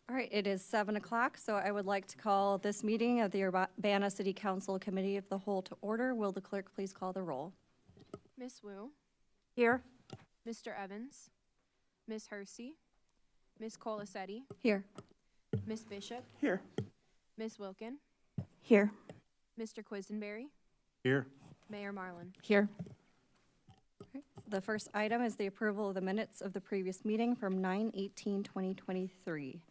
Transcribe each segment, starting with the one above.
All right, it is 7 o'clock, so I would like to call this meeting of the Urbana City Council Committee of the Whole to order. Will the clerk please call the roll? Miss Wu, Here. Mr. Evans, Miss Hersey, Miss Colasetti, Here. Miss Bishop, Here. Miss Wilkin, Here. Mr. Quisenberry, Here. Mayor Marlin. Here. The first item is the approval of the minutes of the previous meeting from 9/18/2023.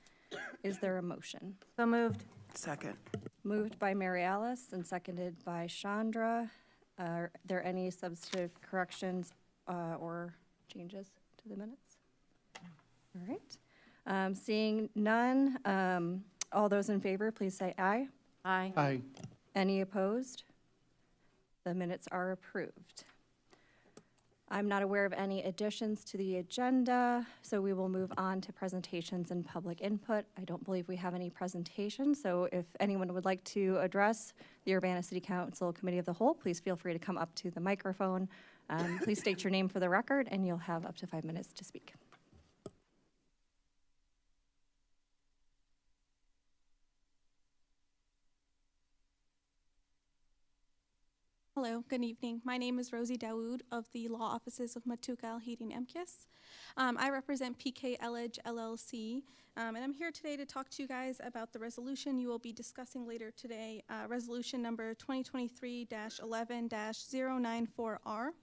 Is there a motion? So moved. Second. Moved by Mary Alice and seconded by Chandra. Are there any substantive corrections or changes to the minutes? All right. Seeing none, all those in favor, please say aye. Aye. Aye. Any opposed? The minutes are approved. I'm not aware of any additions to the agenda, so we will move on to presentations and public input. I don't believe we have any presentations, so if anyone would like to address the Urbana City Council Committee of the Whole, please feel free to come up to the microphone. Please state your name for the record, and you'll have up to 5 minutes to speak. Hello, good evening. My name is Rosie Dawood of the Law Offices of Matuka Al-Hadin MKIS. I represent PK Elledge LLC, and I'm here today to talk to you guys about the resolution you will be discussing later today, resolution number 2023-11-094R.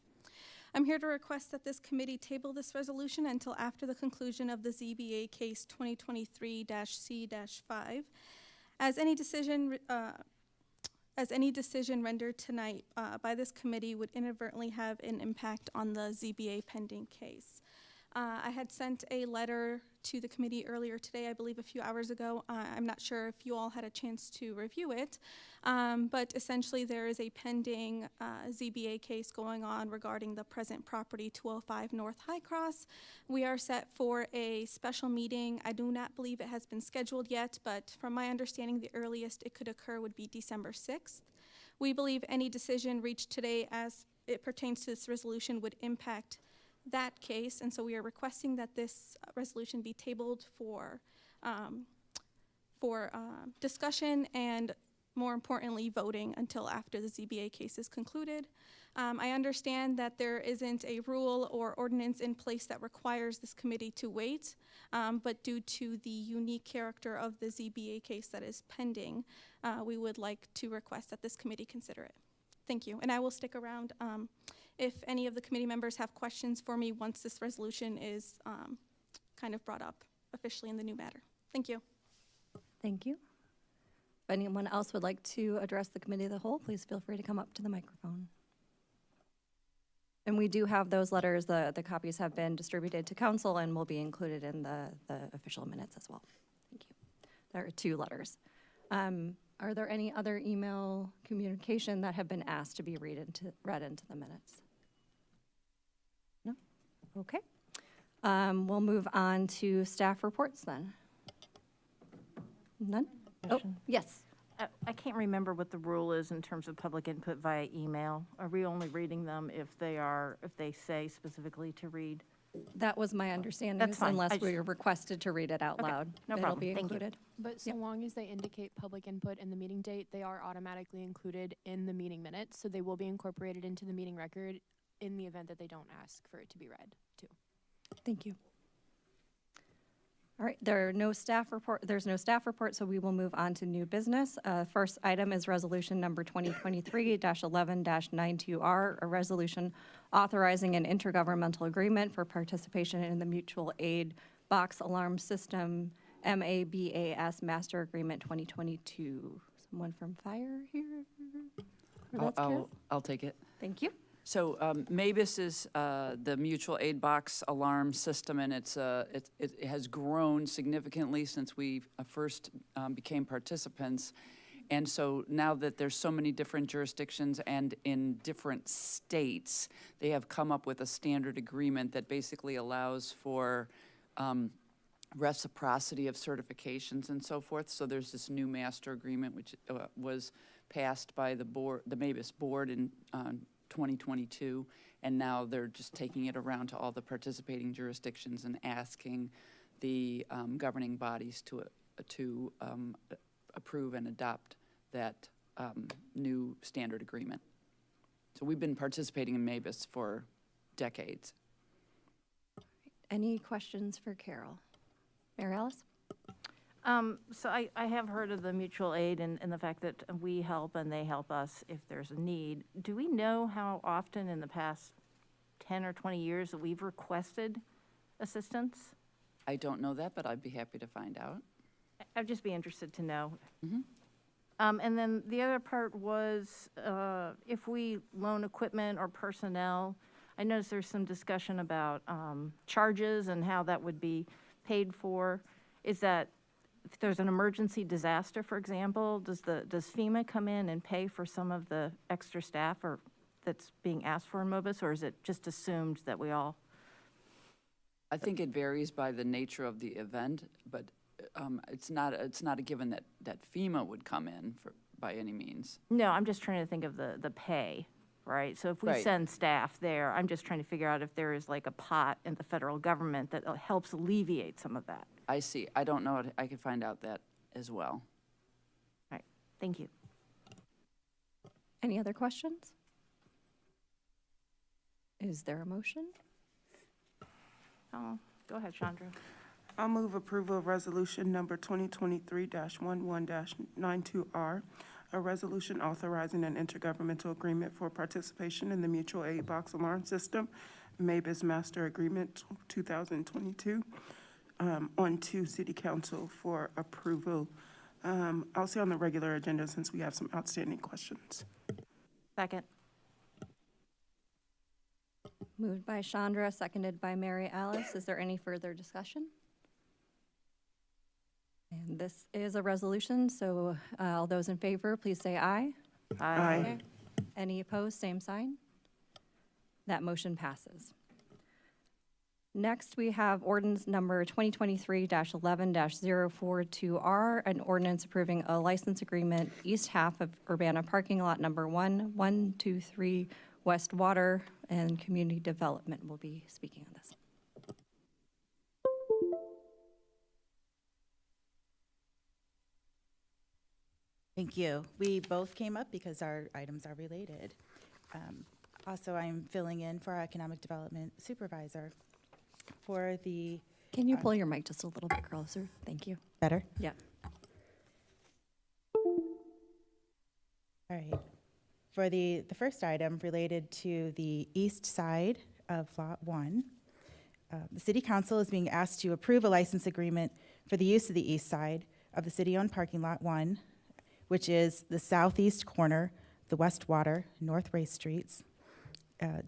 I'm here to request that this committee table this resolution until after the conclusion of the ZBA case 2023-C-5. As any decision rendered tonight by this committee would inadvertently have an impact on the ZBA pending case. I had sent a letter to the committee earlier today, I believe a few hours ago. I'm not sure if you all had a chance to review it, but essentially there is a pending ZBA case going on regarding the present property 205 North High Cross. We are set for a special meeting. I do not believe it has been scheduled yet, but from my understanding, the earliest it could occur would be December 6th. We believe any decision reached today as it pertains to this resolution would impact that case, and so we are requesting that this resolution be tabled for discussion and, more importantly, voting until after the ZBA case is concluded. I understand that there isn't a rule or ordinance in place that requires this committee to wait, but due to the unique character of the ZBA case that is pending, we would like to request that this committee consider it. Thank you, and I will stick around if any of the committee members have questions for me once this resolution is kind of brought up officially in the new matter. Thank you. Thank you. If anyone else would like to address the Committee of the Whole, please feel free to come up to the microphone. And we do have those letters. The copies have been distributed to council and will be included in the official minutes as well. Thank you. There are 2 letters. Are there any other email communication that have been asked to be read into the minutes? No? Okay. We'll move on to staff reports then. None? Oh, yes. I can't remember what the rule is in terms of public input via email. Are we only reading them if they say specifically to read? That was my understanding, That's fine. unless we are requested to read it out Okay, loud. no It'll problem. be Thank you. included. But so long as they indicate public input in the meeting date, they are automatically included in the meeting minutes, so they will be incorporated into the meeting record in the event that they don't ask for it to be read, too. Thank you. All right, there's no staff report, so we will move on to new business. First item is resolution number 2023-11-92R, a resolution authorizing an intergovernmental agreement for participation in the Mutual Aid Box Alarm System, MABAS Master Agreement 2022. Someone from fire here? Or that's Karen? I'll take it. Thank you. So MABAS is the mutual aid box alarm system, and it has grown significantly since we first became participants. And so now that there's so many different jurisdictions and in different states, they have come up with a standard agreement that basically allows for reciprocity of certifications and so forth. So there's this new master agreement which was passed by the board, the MABAS board in 2022, and now they're just taking it around to all the participating jurisdictions and asking the governing bodies to to approve and adopt that new standard agreement. So we've been participating in MABUS for decades. Any questions for Carol? Mary Alice? So I have heard of the mutual aid and the fact that we help and they help us if there's a need. Do we know how often in the past 10 or 20 years that we've requested assistance? I don't know that, but I'd be happy to find out. I'd just be interested to know. Mhm. And then the other part was if we loan equipment or personnel, I noticed there's some discussion about charges and how that would be paid for. Is that if there's an emergency disaster, for example, does FEMA come in and pay for some of the extra staff or that's being asked for in MOBUS, or is it just assumed that we all? I think it varies by the nature of the event, but it's not a given that FEMA would come in by any means. No, I'm just trying to think of the pay, right? So if we Right. send staff there, I'm just trying to figure out if there is like a pot in the federal government that helps alleviate some of that. I see. I don't know. I could find out that as well. Right, thank you. Any other questions? Is there a motion? Oh, go ahead, Chandra. I'll move approval of resolution number 2023-11-92R, a resolution authorizing an intergovernmental agreement for participation in the mutual aid box alarm system, MABUS Master Agreement 2022, on to City Council for approval. I'll see on the regular agenda since we have some outstanding questions. Second. Moved by Chandra, seconded by Mary Alice. Is there any further discussion? And this is a resolution, so all those in favor, please say aye. Aye. Any opposed, same sign. That motion passes. Next, we have ordinance number 2023-11-042R, an ordinance approving a license agreement east half of Urbana parking lot number 123 West Water, and Community Development will be speaking on this. Thank you. We both came up because our items are related. Also, I'm filling in for our Economic Development Supervisor for the, Can you pull your mic just a little bit closer? Thank you. better? Yeah. All right. For the first item related to the east side of Lot 1, the City Council is being asked to approve a license agreement for the use of the east side of the city-owned parking Lot 1, which is the southeast corner, the West Water, North Race Streets,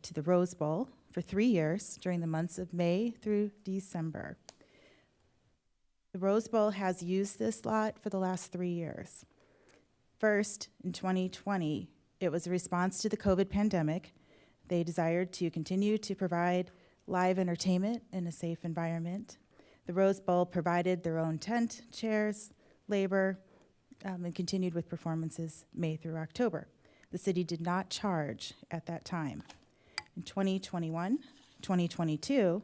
to the Rose Bowl for 3 years during the months of May through December. The Rose Bowl has used this lot for the last 3 years. First, in 2020, it was a response to the COVID pandemic. They desired to continue to provide live entertainment in a safe environment. The Rose Bowl provided their own tent, chairs, labor, and continued with performances May through October. The city did not charge at that time. In 2021, 2022,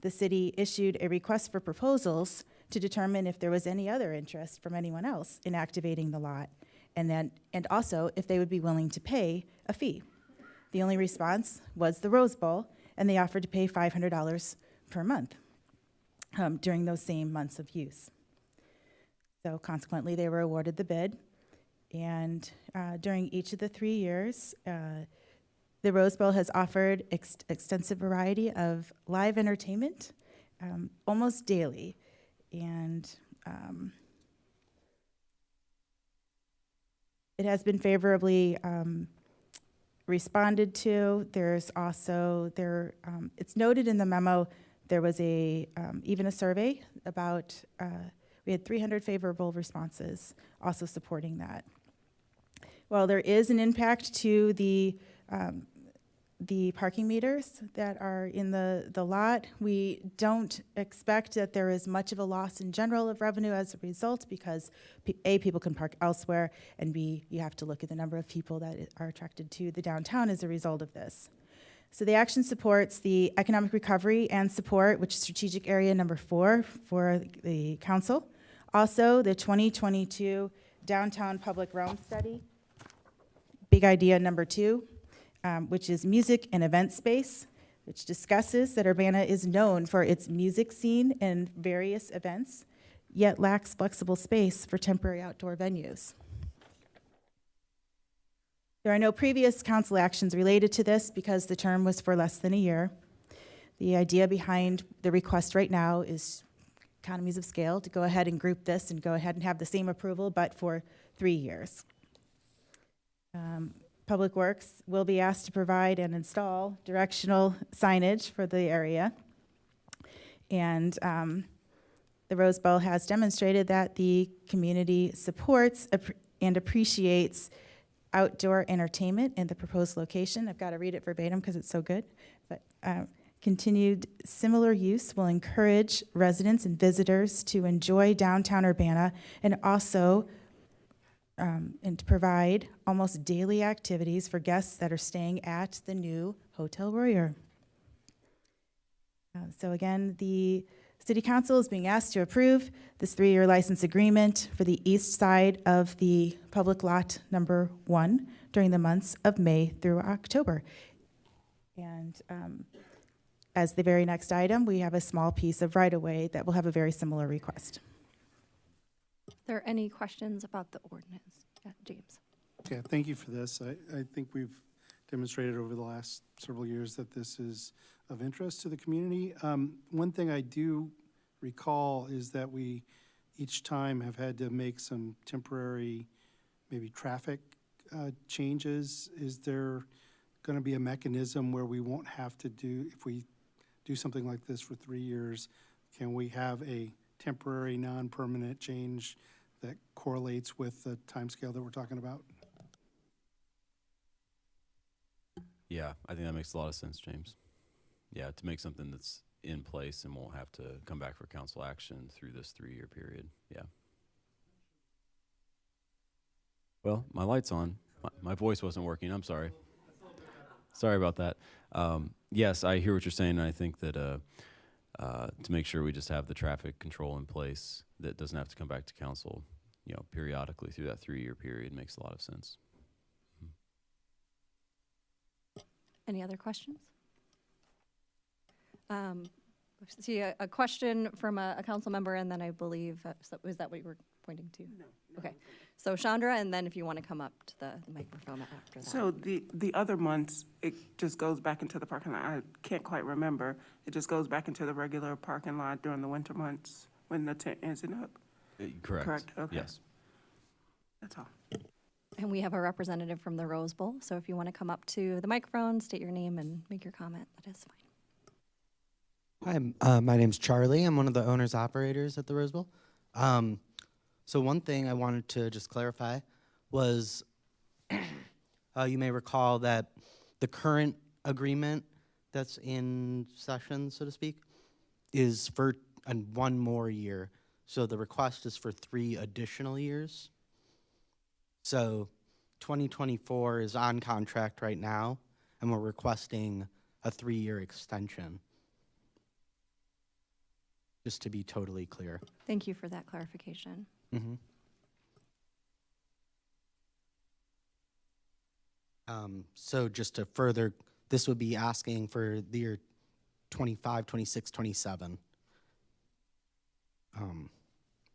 the city issued a request for proposals to determine if there was any other interest from anyone else in activating the lot, and also if they would be willing to pay a fee. The only response was the Rose Bowl, and they offered to pay $500 per month during those same months of use. So consequently, they were awarded the bid, and during each of the 3 years, the Rose Bowl has offered extensive variety of live entertainment almost daily, and it has been favorably responded to. There's also, it's noted in the memo, there was even a survey about, we had 300 favorable responses also supporting that. While there is an impact to the parking meters that are in the lot, we don't expect that there is much of a loss in general of revenue as a result because A, people can park elsewhere, and B, you have to look at the number of people that are attracted to the downtown as a result of this. So the action supports the economic recovery and support, which is strategic area number 4 for the council, Also, the 2022 Downtown Public Realm Study, big idea number 2, which is music and event space, which discusses that Urbana is known for its music scene and various events, yet lacks flexible space for temporary outdoor venues. There are no previous council actions related to this because the term was for less than a year. The idea behind the request right now is economies of scale to go ahead and group this and go ahead and have the same approval, but for 3 years. Public Works will be asked to provide and install directional signage for the area. And the Rose Bowl has demonstrated that the community supports and appreciates outdoor entertainment in the proposed location. I've got to read it verbatim because it's so good. But continued similar use will encourage residents and visitors to enjoy downtown Urbana and also and to provide almost daily activities for guests that are staying at the new Hotel Royer. So again, the City Council is being asked to approve this 3-year license agreement for the east side of the public lot number 1 during the months of May through October. And as the very next item, we have a small piece of right-of-way that will have a very similar request. Are there any questions about the ordinance? Yeah, James. Yeah, thank you for this. I think we've demonstrated over the last several years that this is of interest to the community. One thing I do recall is that we each time have had to make some temporary, maybe traffic changes. Is there going to be a mechanism where we won't have to do, if we do something like this for 3 years, can we have a temporary, non-permanent change that correlates with the timescale that we're talking about? Yeah, I think that makes a lot of sense, James. Yeah, to make something that's in place and won't have to come back for council action through this 3-year period. Yeah. Well, my light's on. My voice wasn't working. I'm sorry. Sorry about that. Yes, I hear what you're saying, and I think that to make sure we just have the traffic control in place that doesn't have to come back to council, periodically through that 3-year period makes a lot of sense. Any other questions? See a question from a council member, and then I believe, is that what you were pointing to? No. Okay, so Chandra, and then if you want to come up to the microphone after that. So the other months, it just goes back into the parking lot. I can't quite remember. It just goes back into the regular parking lot during the winter months when the tent isn't up. Correct. Correct, okay. Yes. That's all. And we have a representative from the Rose Bowl, so if you want to come up to the microphone, state your name and make your comment, that is fine. Hi, my name's Charlie. I'm one of the owners operators at the Rose Bowl. So one thing I wanted to just clarify was you may recall that the current agreement that's in session, so to speak, is for one more year. So the request is for 3 additional years. So 2024 is on contract right now, and we're requesting a 3-year extension. Just to be totally clear. Thank you for that clarification. Mm-hmm. So just to further, this would be asking for the year 25, 26, 27.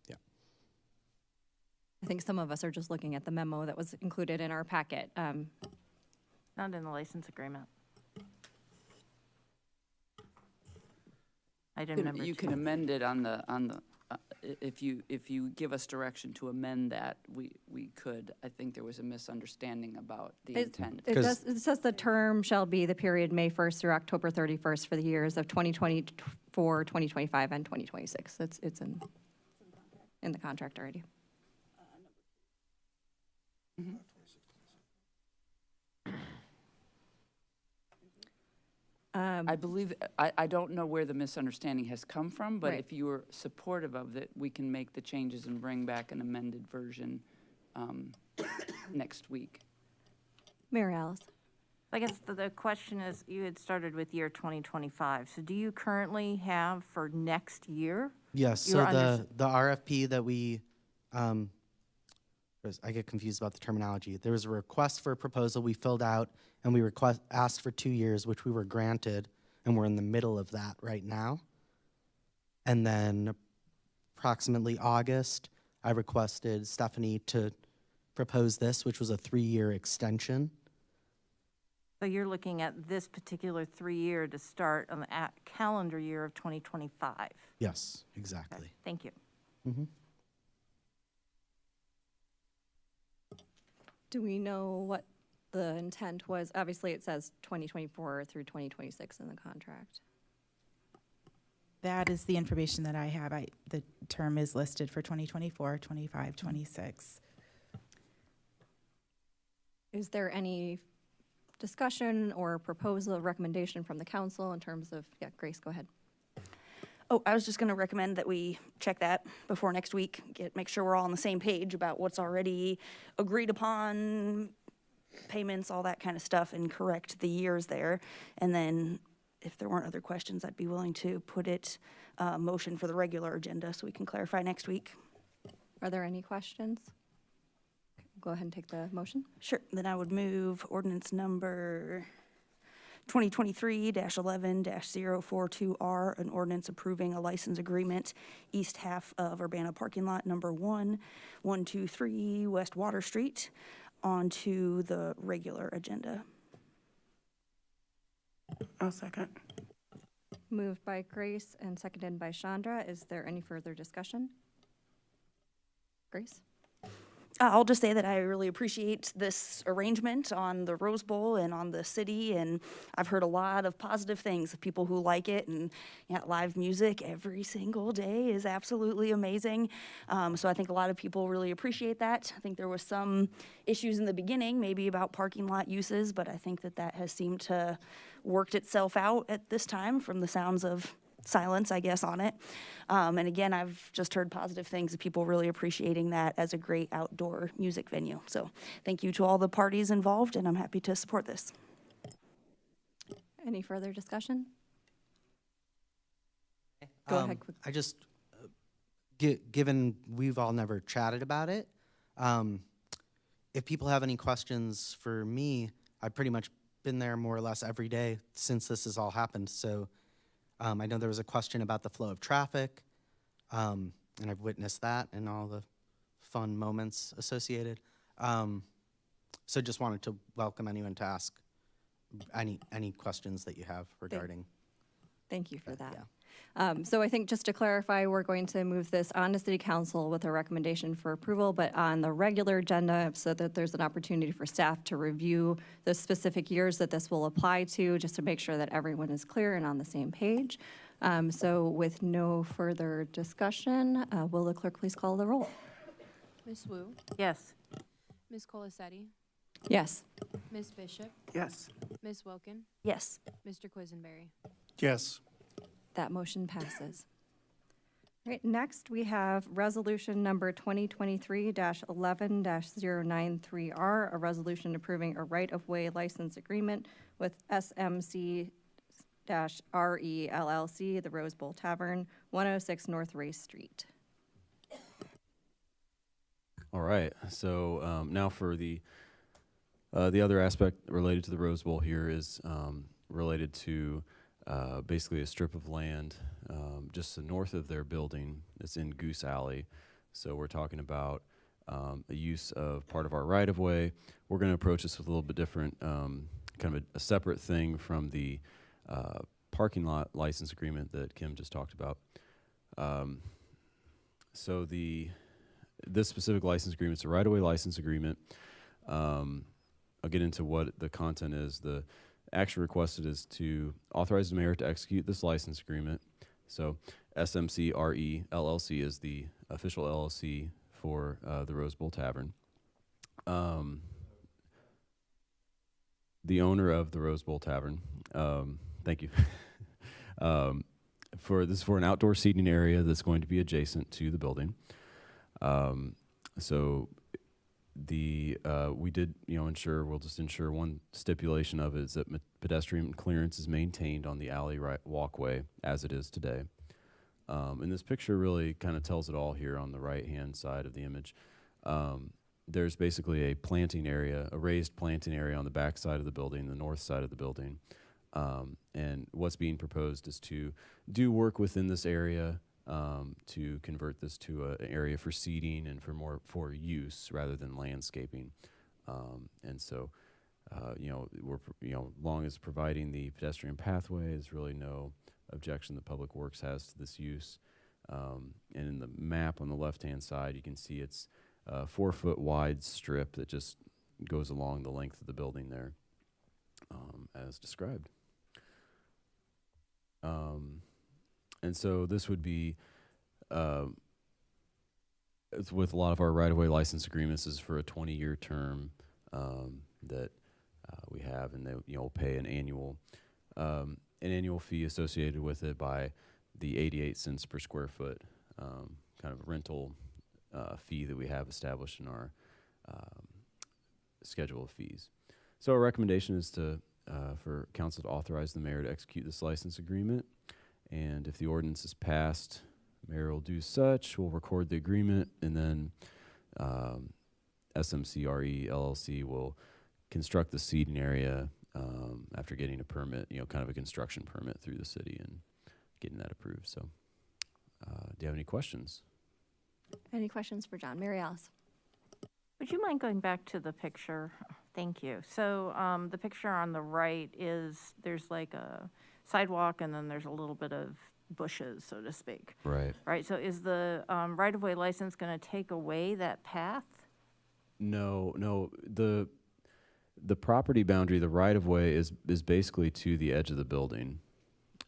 Yeah. I think some of us are just looking at the memo that was included in our packet. Not in the license agreement. Item number 2. You can amend it on the, if you give us direction to amend that, we could. I think there was a misunderstanding about the intent. It says the term shall be the period May 1st through October 31st for the years of 2024, 2025, and 2026. It's in the contract already. Mm-hmm. I believe, I don't know where the misunderstanding has come from, but Right. if you are supportive of it, we can make the changes and bring back an amended version next week. Mary Alice. I guess the question is, you had started with year 2025. So do you currently have for next year Yes, You're so under- the RFP that we, I get confused about the terminology. There was a request for a proposal we filled out, and we asked for 2 years, which we were granted, and we're in the middle of that right now. And then approximately August, I requested Stephanie to propose this, which was a 3-year extension. So you're looking at this particular 3-year to start on the calendar year of 2025. Yes, Okay, exactly. thank you. Do we know what the intent was? Obviously, it says 2024 through 2026 in the contract. That is the information that I have. The term is listed for 2024, 25, 26. Is there any discussion or proposal, recommendation from the council in terms of, yeah, Grace, go ahead. Oh, I was just going to recommend that we check that before next week, make sure we're all on the same page about what's already agreed upon, payments, all that kind of stuff, and correct the years there. And then if there weren't other questions, I'd be willing to put it motion for the regular agenda so we can clarify next week. Are there any questions? Go ahead and take the motion. Sure, then I would move ordinance number 2023-11-042R, an ordinance approving a license agreement, east half of Urbana parking lot number 123 West Water Street, onto the regular agenda. I'll second. Moved by Grace and seconded by Chandra. Is there any further discussion? Grace? I'll just say that I really appreciate this arrangement on the Rose Bowl and on the city, and I've heard a lot of positive things of people who like it, and yeah, live music every single day is absolutely amazing. So I think a lot of people really appreciate that. I think there was some issues in the beginning, maybe about parking lot uses, but I think that that has seemed to worked itself out at this time from the sounds of silence, I guess, on it. And again, I've just heard positive things of people really appreciating that as a great outdoor music venue. So thank you to all the parties involved, and I'm happy to support this. Any further discussion? Go ahead. Quick. I just, given we've all never chatted about it, if people have any questions for me, I've pretty much been there more or less every day since this has all happened. So I know there was a question about the flow of traffic, and I've witnessed that and all the fun moments associated. So just wanted to welcome anyone to ask any questions that you have regarding. Thank you for that. Yeah. So I think just to clarify, we're going to move this on to City Council with a recommendation for approval, but on the regular agenda so that there's an opportunity for staff to review the specific years that this will apply to, just to make sure that everyone is clear and on the same page. So with no further discussion, will the clerk please call the roll? Ms. Wu, Yes. Ms. Colasetti, Yes. Ms. Bishop, Yes. Ms. Wilkin, Yes. Mr. Quisenberry. Yes. That motion passes. All right, next we have resolution number 2023-11-093R, a resolution approving a right-of-way license agreement with SMC-RE LLC, the Rose Bowl Tavern, 106 North Race Street. All right, so now for the other aspect related to the Rose Bowl here is related to basically a strip of land just north of their building. It's in Goose Alley. So we're talking about a use of part of our right-of-way. We're going to approach this with a little bit different, kind of a separate thing from the parking lot license agreement that Kim just talked about. So this specific license agreement is a right-of-way license agreement. I'll get into what the content is. The action requested is to authorize the mayor to execute this license agreement. So SMC-RE LLC is the official LLC for the Rose Bowl Tavern. The owner of the Rose Bowl Tavern, thank you. This is for an outdoor seating area that's going to be adjacent to the building. We did, we'll just ensure one stipulation of it is that pedestrian clearance is maintained on the alley walkway as it is today. And this picture really kind of tells it all here on the right-hand side of the image. There's basically a planting area, a raised planting area on the back side of the building, the north side of the building. And what's being proposed is to do work within this area to convert this to an area for seating and for use rather than landscaping. And so, long as providing the pedestrian pathway, there's really no objection that Public Works has to this use. And in the map on the left-hand side, you can see it's a 4-foot wide strip that just goes along the length of the building there, as described. And so this would be, it's with a lot of our right-of-way license agreements, is for a 20-year term that we have, and they pay an annual fee associated with it by the 88 cents per square foot kind of rental fee that we have established in our schedule of fees. So our recommendation is for council to authorize the mayor to execute this license agreement. And if the ordinance is passed, mayor will do such. We'll record the agreement, and then SMCRE LLC will construct the seating area after getting a permit, kind of a construction permit through the city and getting that approved. So, do you have any questions? Any questions for John? Mary Alice? Would you mind going back to the picture? Thank you. So the picture on the right there's like a sidewalk, and then there's a little bit of bushes, so to speak. Right. Right, so is the right-of-way license going to take away that path? No. The property boundary, the right-of-way is basically to the edge of the building.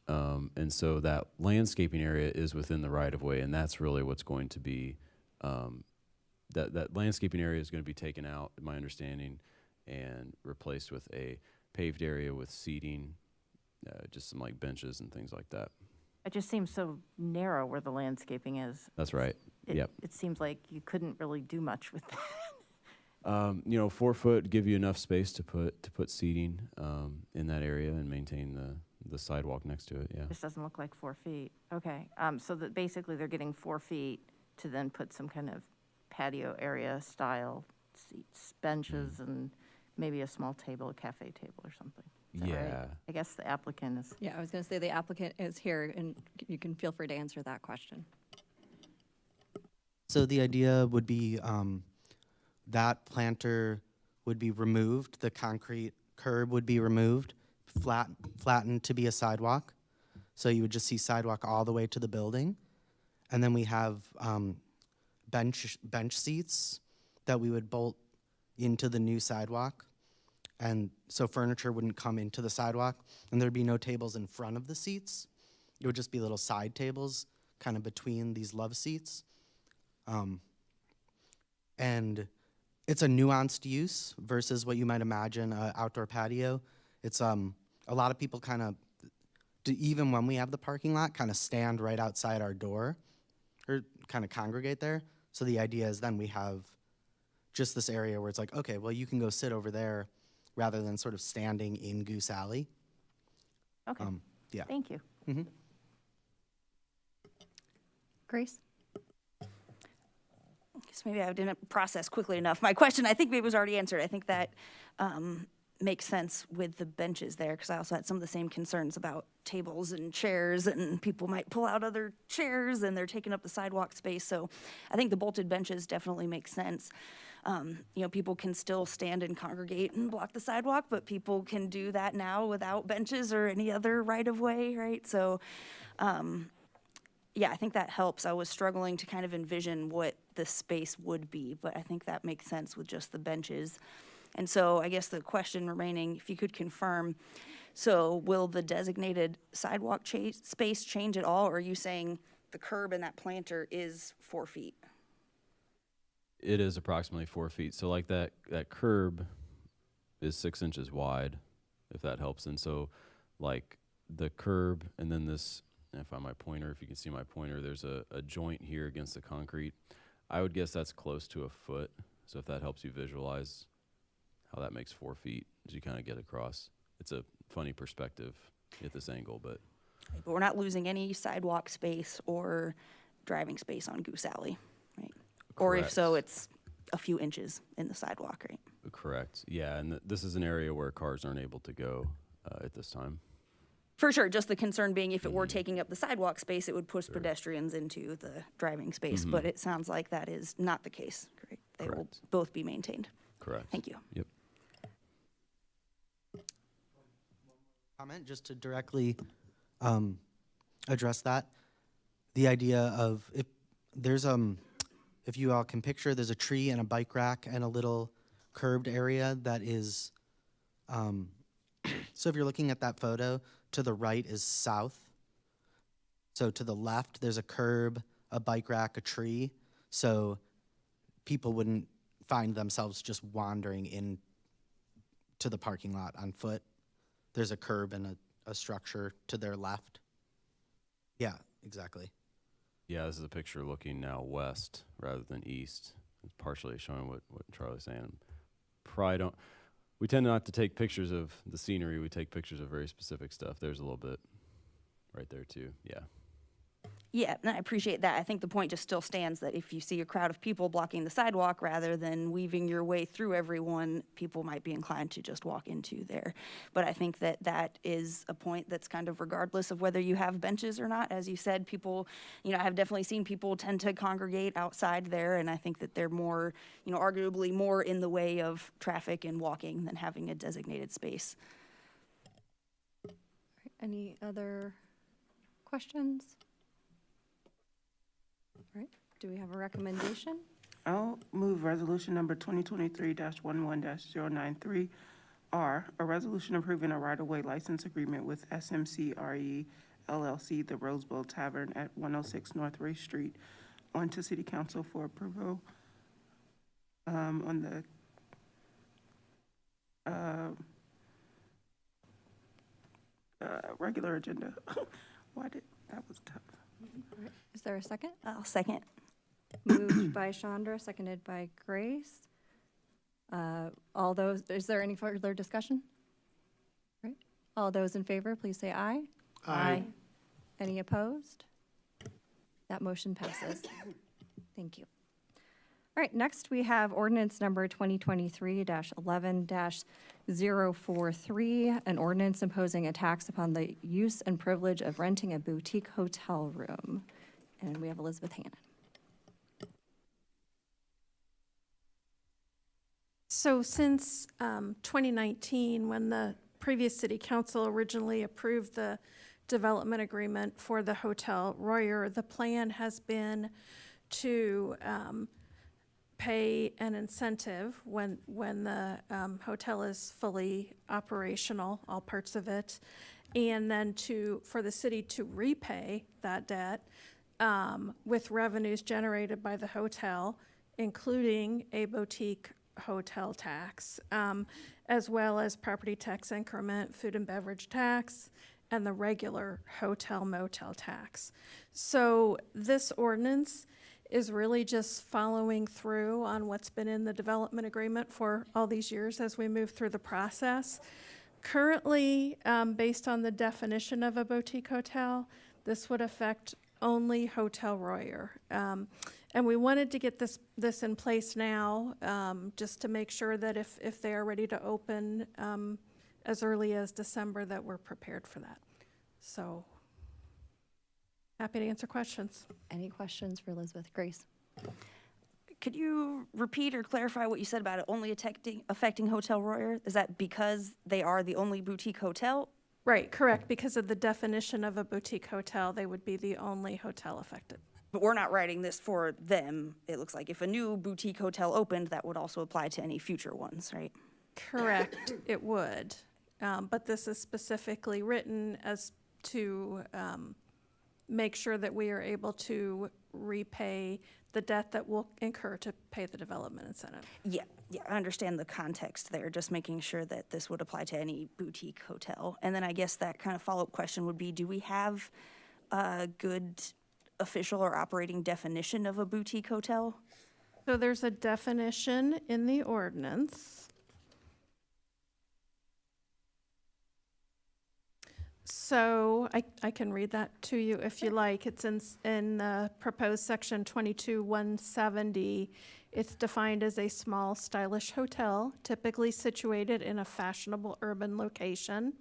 And so that landscaping area is within the right-of-way, and that's really what's going to be, that landscaping area is going to be taken out, my understanding, and replaced with a paved area with seating, just some like benches and things like that. It just seems so narrow where the landscaping is. That's right. Yep. It seems like you couldn't really do much with that. 4 foot give you enough space to put seating in that area and maintain the sidewalk next to it. Yeah. This doesn't look like 4 feet. Okay, so that basically they're getting 4 feet to then put some kind of patio area style seats, benches, and maybe a small table, a cafe table or something. Is that right? Yeah. I guess the applicant is. Yeah, I was going to say the applicant is here, and you can feel free to answer that question. So the idea would be that planter would be removed, the concrete curb would be removed, flattened to be a sidewalk. So you would just see sidewalk all the way to the building. And then we have bench seats that we would bolt into the new sidewalk. And so furniture wouldn't come into the sidewalk, and there'd be no tables in front of the seats. It would just be little side tables kind of between these love seats. And it's a nuanced use versus what you might imagine an outdoor patio. It's a lot of people kind of, even when we have the parking lot, kind of stand right outside our door or kind of congregate there. So the idea is then we have just this area where it's like, okay, well, you can go sit over there rather than sort of standing in Goose Alley. Okay, Yeah. thank you. Mm-hmm. Grace? Guess maybe I didn't process quickly enough. My question, I think maybe was already answered. I think that makes sense with the benches there, because I also had some of the same concerns about tables and chairs, and people might pull out other chairs and they're taking up the sidewalk space. So I think the bolted benches definitely make sense. People can still stand and congregate and block the sidewalk, but people can do that now without benches or any other right-of-way, right? So, I think that helps. I was struggling to kind of envision what the space would be, but I think that makes sense with just the benches. And so I guess the question remaining, if you could confirm, so will the designated sidewalk space change at all, or are you saying the curb and that planter is 4 feet? It is approximately 4 feet. So like that curb is 6 inches wide, if that helps. And so like the curb and then this, if I'm my pointer, if you can see my pointer, there's a joint here against the concrete. I would guess that's close to a foot. So if that helps you visualize how that makes 4 feet as you kind of get across. It's a funny perspective at this angle, but. But we're not losing any sidewalk space or driving space on Goose Alley, right? Or if so, Correct. it's a few inches in the sidewalk, right? Correct. Yeah, and this is an area where cars aren't able to go at this time. For sure, just the concern being if it were taking up the sidewalk space, it would push pedestrians into the driving space, but it sounds like that is not the case, correct? They will Correct. both be maintained. Correct. Thank you. Yep. Comment just to directly address that. The idea of if there's if you all can picture, there's a tree and a bike rack and a little curbed area that is so if you're looking at that photo, to the right is south. So to the left, there's a curb, a bike rack, a tree. So people wouldn't find themselves just wandering in to the parking lot on foot. There's a curb and a structure to their left. Yeah, exactly. Yeah, this is a picture looking now west rather than east. It's partially showing what Charlie's saying. Probably don't. We tend not to take pictures of the scenery. We take pictures of very specific stuff. There's a little bit right there too. Yeah. Yeah, and I appreciate that. I think the point just still stands that if you see a crowd of people blocking the sidewalk rather than weaving your way through everyone, people might be inclined to just walk into there. But I think that that is a point that's kind of regardless of whether you have benches or not. As you said, people, I have definitely seen people tend to congregate outside there, and I think that they're more, arguably more in the way of traffic and walking than having a designated space. Any other questions? All right, do we have a recommendation? I'll move resolution number 2023-11-093R, a resolution approving a right-of-way license agreement with SMCRE LLC, the Rose Bowl Tavern at 106 North Ray Street, onto City Council for approval on the regular agenda. That was tough. Is there a second? I'll second. Moved by Chandra, seconded by Grace. Is there any further discussion? Right. All those in favor, please say aye. Aye. Any opposed? That motion passes. Thank you. All right, next we have ordinance number 2023-11-043, an ordinance imposing a tax upon the use and privilege of renting a boutique hotel room. And we have Elizabeth Hannon. So since 2019, when the previous city council originally approved the development agreement for the Hotel Royer, the plan has been to pay an incentive when the hotel is fully operational, all parts of it, and then for the city to repay that debt with revenues generated by the hotel, including a boutique hotel tax, as well as property tax increment, food and beverage tax, and the regular hotel motel tax. So this ordinance is really just following through on what's been in the development agreement for all these years as we move through the process. Currently, based on the definition of a boutique hotel, this would affect only Hotel Royer. And we wanted to get this in place now, just to make sure that if they are ready to open as early as December, that we're prepared for that. So, happy to answer questions. Any questions for Elizabeth? Grace? Could you repeat or clarify what you said about it only affecting Hotel Royer? Is that because they are the only boutique hotel? Right, correct. Because of the definition of a boutique hotel, they would be the only hotel affected. But we're not writing this for them. It looks like if a new boutique hotel opened, that would also apply to any future ones, right? Correct, it would. But this is specifically written as to make sure that we are able to repay the debt that we'll incur to pay the development incentive. Yeah, I understand the context there, just making sure that this would apply to any boutique hotel. And then I guess that kind of follow-up question would be, do we have a good official or operating definition of a boutique hotel? So there's a definition in the ordinance. So I can read that to you if you like. It's in the proposed section 22-170. It's defined as a small, stylish hotel, typically situated in a fashionable urban location.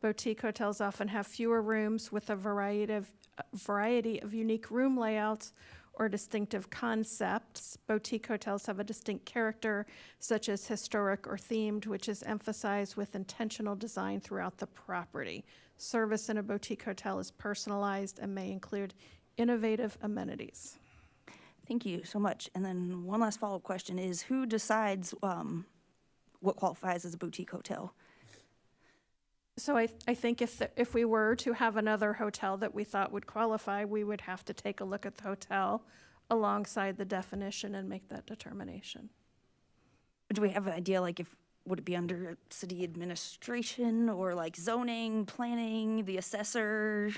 Boutique hotels often have fewer rooms with a variety of unique room layouts or distinctive concepts. Boutique hotels have a distinct character, such as historic or themed, which is emphasized with intentional design throughout the property. Service in a boutique hotel is personalized and may include innovative amenities. Thank you so much. And then one last follow-up question is, who decides what qualifies as a boutique hotel? So I think if we were to have another hotel that we thought would qualify, we would have to take a look at the hotel alongside the definition and make that determination. Do we have an idea, like, would it be under city administration or like zoning, planning, the assessor?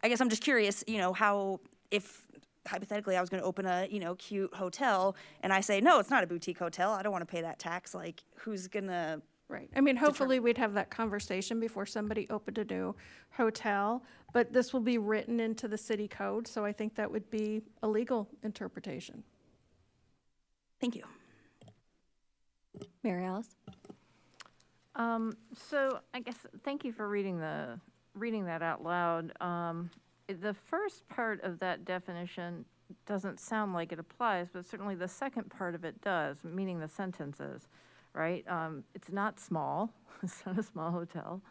I guess I'm just curious, how, if hypothetically I was going to open a, cute hotel and I say, no, it's not a boutique hotel, I don't want to pay that tax, like, who's going to? Right. I mean, hopefully we'd have that conversation before somebody opened a new hotel, but this will be written into the city code, so I think that would be a legal interpretation. Thank you. Mary Alice? So I guess, thank you for reading that out loud. The first part of that definition doesn't sound like it applies, but certainly the second part of it does, meaning the sentences, right? It's not small. It's not a small hotel.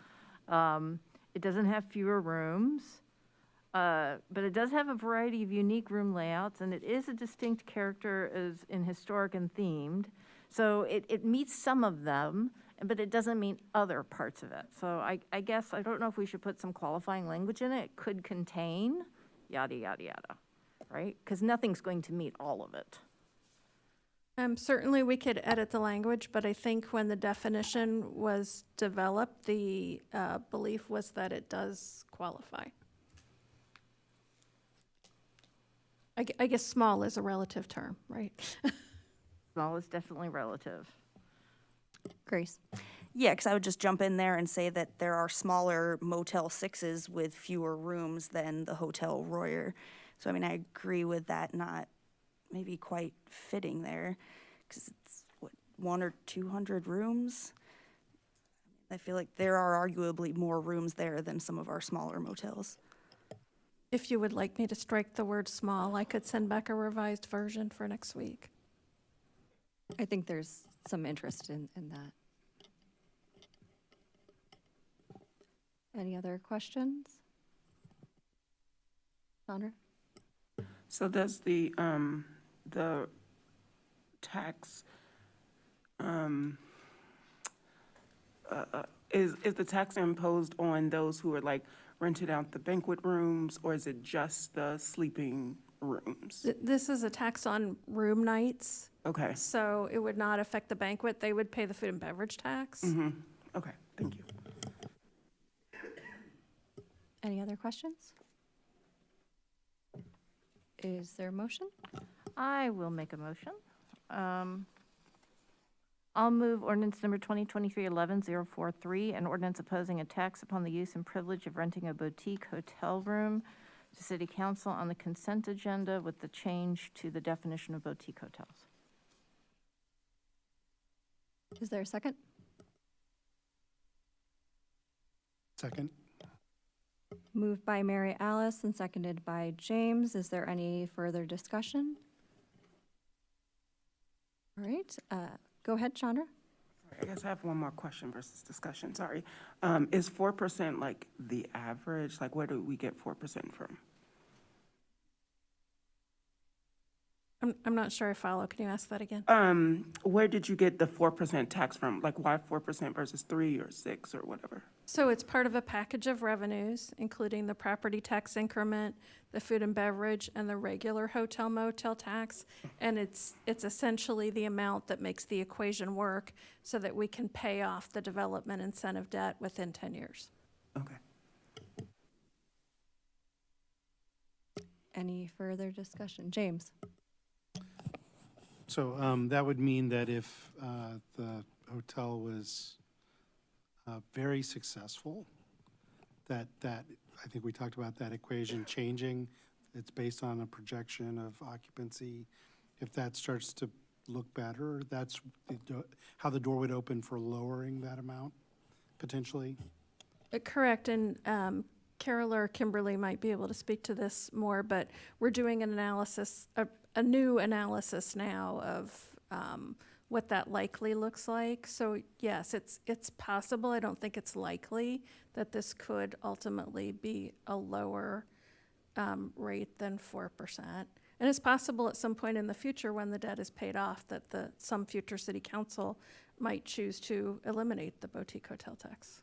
It doesn't have fewer rooms, but it does have a variety of unique room layouts, and it is a distinct character as in historic and themed. So it meets some of them, but it doesn't meet other parts of it. So I guess, I don't know if we should put some qualifying language in it. It could contain yada, yada, yada, right? Because nothing's going to meet all of it. Certainly we could edit the language, but I think when the definition was developed, the belief was that it does qualify. I guess small is a relative term, right? Small is definitely relative. Grace? Yeah, because I would just jump in there and say that there are smaller Motel 6s with fewer rooms than the Hotel Royer. So, I mean, I agree with that not maybe quite fitting there, because it's, 100 or 200 rooms? I feel like there are arguably more rooms there than some of our smaller motels. If you would like me to strike the word small, I could send back a revised version for next week. I think there's some interest in that. Any other questions? Sandra? So does the tax, is the tax imposed on those who are like rented out the banquet rooms, or is it just the sleeping rooms? This is a tax on room nights, Okay, so it would not affect the banquet. They would pay the food and beverage tax. okay, thank you. Any other questions? Is there a motion? I will make a motion. I'll move ordinance number 2023-11-043, an ordinance opposing a tax upon the use and privilege of renting a boutique hotel room to city council on the consent agenda with the change to the definition of boutique hotels. Is there a second? Second. Moved by Mary Alice and seconded by James. Is there any further discussion? All right, go ahead, Chandra. I guess I have one more question versus discussion, sorry. Is 4% like the average? Like, where do we get 4% from? I'm not sure I follow. Can you ask that again? Where did you get the 4% tax from? Like, why 4% versus 3 or 6 or whatever? So it's part of a package of revenues, including the property tax increment, the food and beverage, and the regular hotel motel tax. And it's essentially the amount that makes the equation work so that we can pay off the development incentive debt within 10 years. Okay. Any further discussion? James? So that would mean that if the hotel was very successful, that, I think we talked about that equation changing. It's based on a projection of occupancy. If that starts to look better, that's how the door would open for lowering that amount, potentially. Correct, and Carol or Kimberly might be able to speak to this more, but we're doing an analysis, a new analysis now of what that likely looks like. So yes, it's possible. I don't think it's likely that this could ultimately be a lower rate than 4%. And it's possible at some point in the future when the debt is paid off that some future city council might choose to eliminate the boutique hotel tax.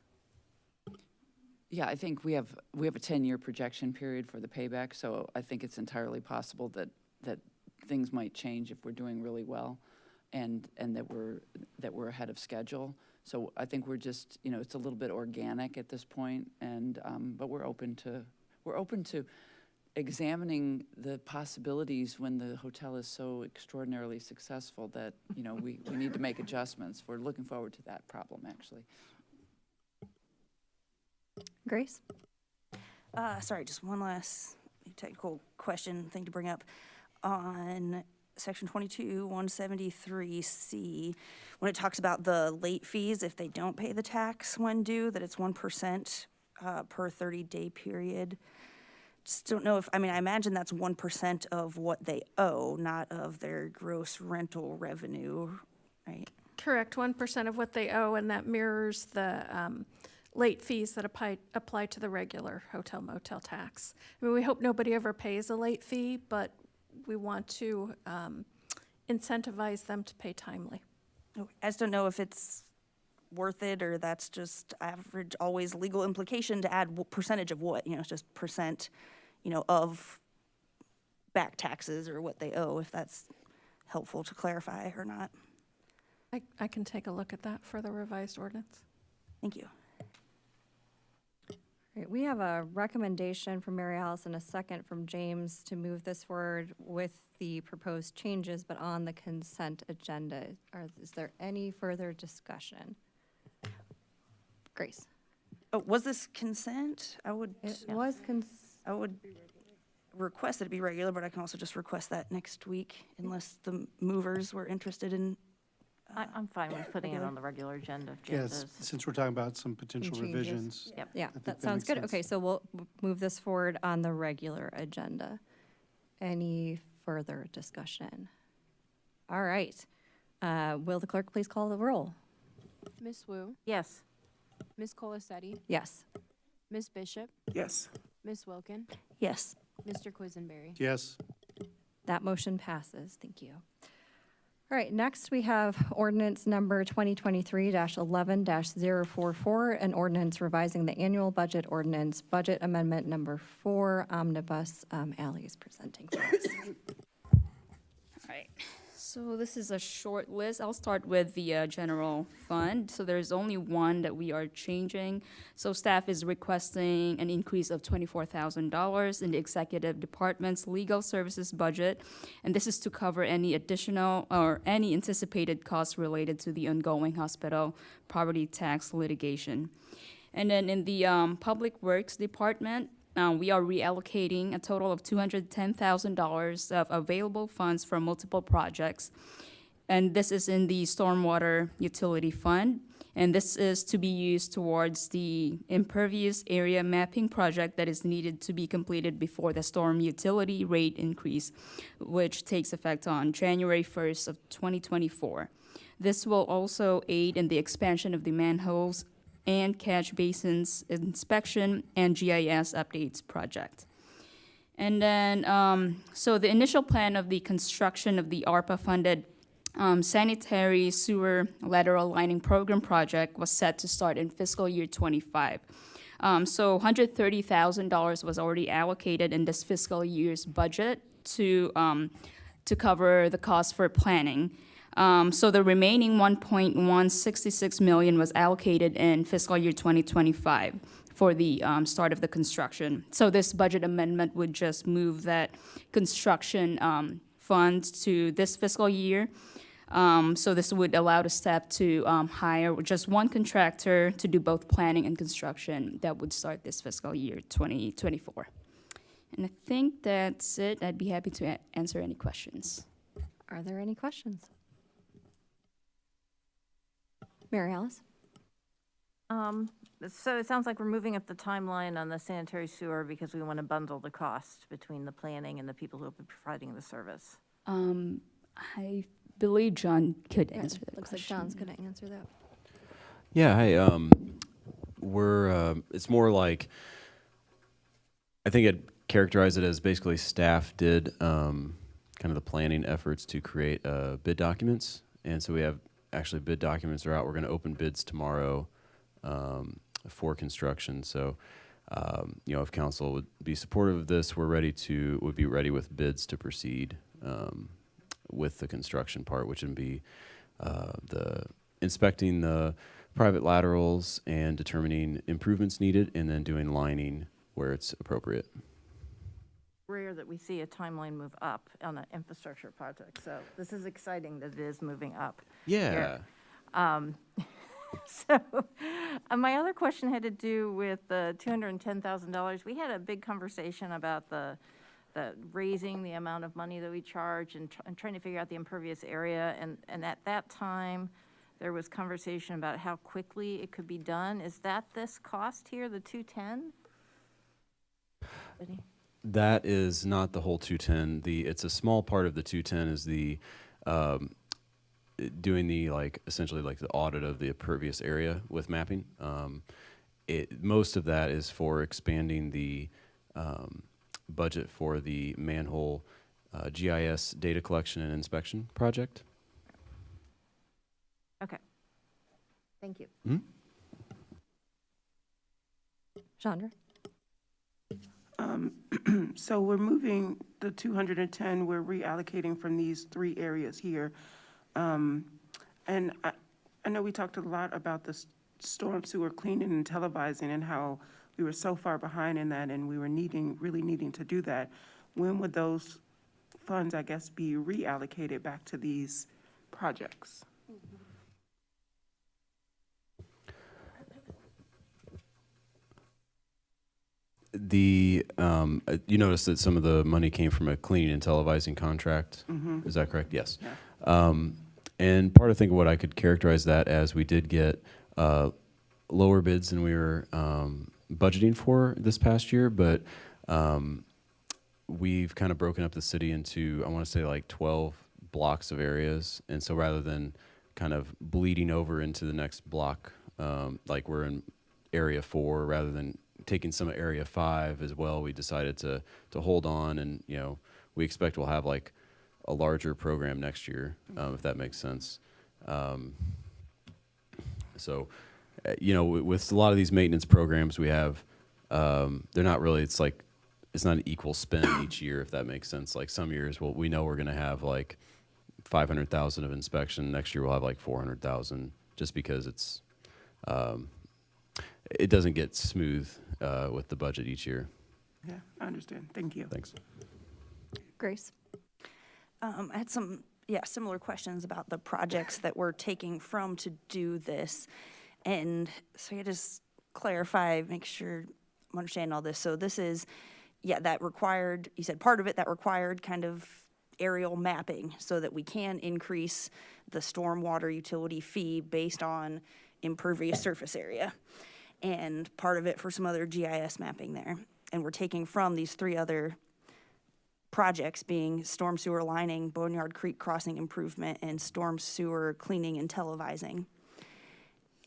Yeah, I think we have a 10-year projection period for the payback, so I think it's entirely possible that things might change if we're doing really well, and that we're ahead of schedule. So I think we're just, it's a little bit organic at this point, and but we're open to examining the possibilities when the hotel is so extraordinarily successful that we need to make adjustments. We're looking forward to that problem, actually. Grace? Sorry, just one last technical thing to bring up. On section 22, 173C, when it talks about the late fees, if they don't pay the tax when due, that it's 1% per 30-day period. Just don't know I imagine that's 1% of what they owe, not of their gross rental revenue, right? Correct, 1% of what they owe, and that mirrors the late fees that apply to the regular hotel motel tax. We hope nobody ever pays a late fee, but we want to incentivize them to pay timely. I just don't know if it's worth it or that's just average, always legal implication to add percentage of what, it's just percent, of back taxes or what they owe, if that's helpful to clarify or not. I can take a look at that for the revised ordinance. Thank you. Great. We have a recommendation from Mary Alice and a second from James to move this forward with the proposed changes, but on the consent agenda. Is there any further discussion? Grace? Oh, was this consent? It was I would request that it be regular, but I can also just request that next week unless the movers were interested in. I'm fine with putting it on the regular agenda if James Yes, is. since we're talking about some potential changes. revisions. Yep. Yeah, think that that sounds makes good. sense. Okay, so we'll move this forward on the regular agenda. Any further discussion? All right. Will the clerk please call the roll? Ms. Wu, Yes. Ms. Colasetti, Yes. Ms. Bishop, Yes. Ms. Wilkin, Yes. Mr. Quisenberry. Yes, That motion passes. Thank you. All right, next we have ordinance number 2023-11-044, an ordinance revising the annual budget ordinance, budget amendment number 4, omnibus. Ally is presenting for us. All right, so this is a short list. I'll start with the general fund. So there's only one that we are changing. So staff is requesting an increase of $24,000 in the executive department's legal services budget. And this is to cover any additional or any anticipated costs related to the ongoing hospital property tax litigation. And then in the public works department, we are reallocating a total of $210,000 of available funds from multiple projects. And this is in the stormwater utility fund. And this is to be used towards the impervious area mapping project that is needed to be completed before the storm utility rate increase, which takes effect on January 1st of 2024. This will also aid in the expansion of the manholes and catch basins inspection and GIS updates project. And then, so the initial plan of the construction of the ARPA-funded sanitary sewer lateral lining program project was set to start in fiscal year 25. So $130,000 was already allocated in this fiscal year's budget to cover the cost for planning. So the remaining $1.166 million was allocated in fiscal year 2025 for the start of the construction. So this budget amendment would just move that construction fund to this fiscal year. So this would allow the staff to hire just one contractor to do both planning and construction. That would start this fiscal year 2024. And I think that's it. I'd be happy to answer any questions. Are there any questions? Mary Alice? So it sounds like we're moving up the timeline on the sanitary sewer because we want to bundle the cost between the planning and the people who will be providing the service. I believe John could answer that Looks question. like John's going to answer that. Yeah, hi. It's more like, I think I'd characterize it as basically staff did kind of the planning efforts to create bid documents. And so we have, actually bid documents are out. We're going to open bids tomorrow for construction. So, if council would be supportive of this, would be ready with bids to proceed with the construction part, which would be the inspecting the private laterals and determining improvements needed, and then doing lining where it's appropriate. Rare that we see a timeline move up on an infrastructure project, so this is exciting that it is moving up. Yeah. So, my other question had to do with the $210,000. We had a big conversation about the raising the amount of money that we charge and trying to figure out the impervious area. And at that time, there was conversation about how quickly it could be done. Is that this cost here, the 210? That is not the whole 210. It's a small part of the 210 is the doing the essentially the audit of the impervious area with mapping. Most of that is for expanding the budget for the manhole GIS data collection and inspection project. Okay. Thank you. Chandra? So we're moving the 210, we're reallocating from these 3 areas here. And I know we talked a lot about the storm sewer cleaning and televising and how we were so far behind in that, and we were really needing to do that. When would those funds, I guess, be reallocated back to these projects? You noticed that some of the money came from a cleaning and televising contract. Is that correct? Yes. Yeah. And part of what I could characterize that as, we did get lower bids than we were budgeting for this past year, but we've kind of broken up the city into, I want to say 12 blocks of areas. And so rather than kind of bleeding over into the next block, like we're in area 4, rather than taking some of area 5 as well, we decided to hold on, and we expect we'll have a larger program next year, if that makes sense. So, with a lot of these maintenance programs we have, they're not really, it's not an equal spend each year, if that makes sense. Some years, we know we're going to have 500,000 of inspection. Next year we'll have 400,000, just because it doesn't get smooth with the budget each year. Yeah, I understand. Thank you. Thanks. Grace? I had some, similar questions about the projects that we're taking from to do this. And so I just clarify, make sure I'm understanding all this. So this is, that required, you said part of it, that required kind of aerial mapping so that we can increase the stormwater utility fee based on impervious surface area. And part of it for some other GIS mapping there. And we're taking from these 3 other projects, being storm sewer lining, Boneyard Creek crossing improvement, and storm sewer cleaning and televising.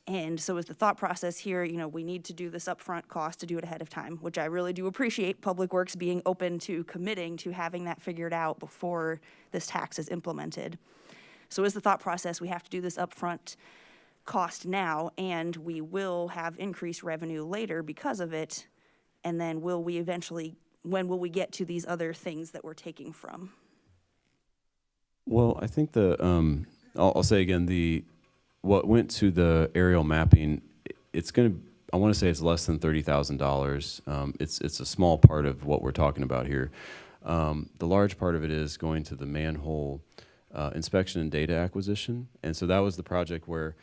And so is the thought process here, we need to do this upfront cost to do it ahead of time, which I really do appreciate Public Works being open to committing to having that figured out before this tax is implemented. So is the thought process, we have to do this upfront cost now, and we will have increased revenue later because of it, and then when will we get to these other things that we're taking from? Well, I think I'll say again, what went to the aerial mapping, I want to say it's less than $30,000. It's a small part of what we're talking about here. The large part of it is going to the manhole inspection and data acquisition. And so that was the project where